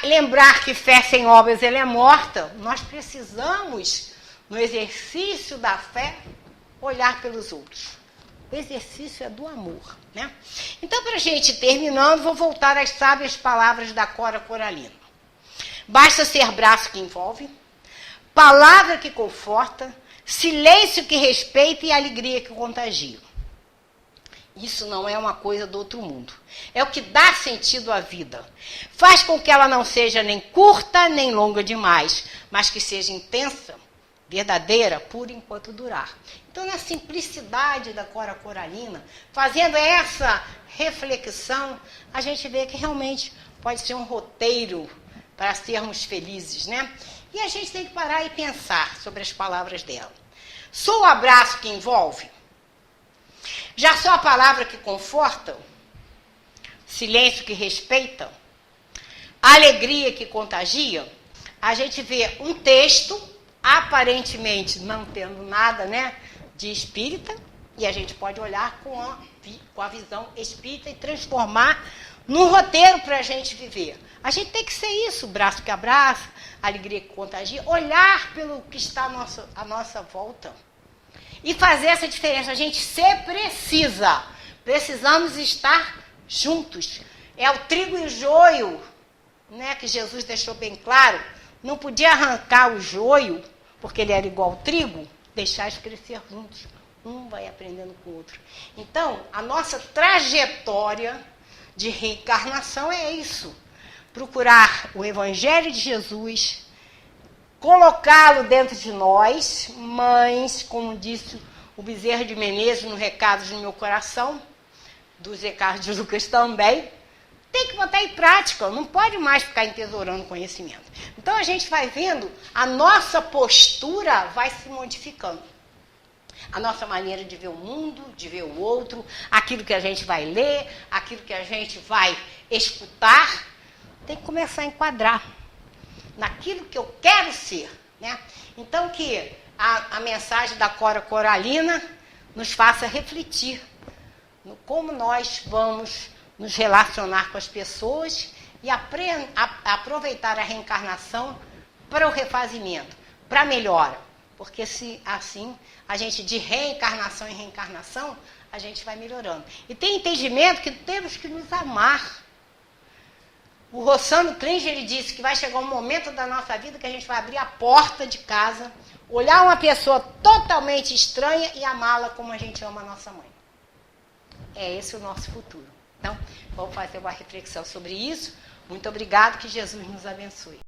Lembrar que fé sem obras ela é morta. Nós precisamos, no exercício da fé, olhar pelos outros. O exercício é do amor, né? Então, para a gente terminando, vou voltar às sábias palavras da Cora Coralina. Basta ser braço que envolve, palavra que conforta, silêncio que respeita e alegria que contagia. Isso não é uma coisa do outro mundo. É o que dá sentido à vida. Faz com que ela não seja nem curta, nem longa demais, mas que seja intensa, verdadeira, pura enquanto durar. Então, na simplicidade da Cora Coralina, fazendo essa reflexão, a gente vê que realmente pode ser um roteiro para sermos felizes, né? E a gente tem que parar e pensar sobre as palavras dela. Sou o abraço que envolve? Já sou a palavra que conforta? Silêncio que respeita? Alegria que contagia? A gente vê um texto, aparentemente não tendo nada, né, de espírita, e a gente pode olhar com a visão espírita e transformar num roteiro para a gente viver. A gente tem que ser isso, braço que abraça, alegria que contagia, olhar pelo que está à nossa volta e fazer essa diferença. A gente se precisamos estar juntos. É o trigo e o joio, né, que Jesus deixou bem claro. Não podia arrancar o joio, porque ele era igual ao trigo, deixar eles crescer juntos. Um vai aprendendo com o outro. Então, a nossa trajetória de reencarnação é isso. Procurar o Evangelho de Jesus, colocá-lo dentro de nós, mas, como disse o Bezerra de Menezes no Recados no Meu Coração, dos recados de Lucas também, tem que botar em prática, não pode mais ficar entesourando conhecimento. Então a gente vai vendo, a nossa postura vai se modificando. A nossa maneira de ver o mundo, de ver o outro, aquilo que a gente vai ler, aquilo que a gente vai escutar, tem que começar a enquadrar naquilo que eu quero ser, né? Então que a mensagem da Cora Coralina nos faça refletir no como nós vamos nos relacionar com as pessoas e aproveitar a reencarnação para o refazimento, para a melhora. Porque se assim, a gente de reencarnação em reencarnação, a gente vai melhorando. E tem entendimento que temos que nos amar. O Rossano Klinger, ele disse que vai chegar um momento da nossa vida que a gente vai abrir a porta de casa, olhar uma pessoa totalmente estranha e amá-la como a gente ama a nossa mãe. É esse o nosso futuro. Então, vamos fazer uma reflexão sobre isso. Muito obrigado, que Jesus nos abençoe.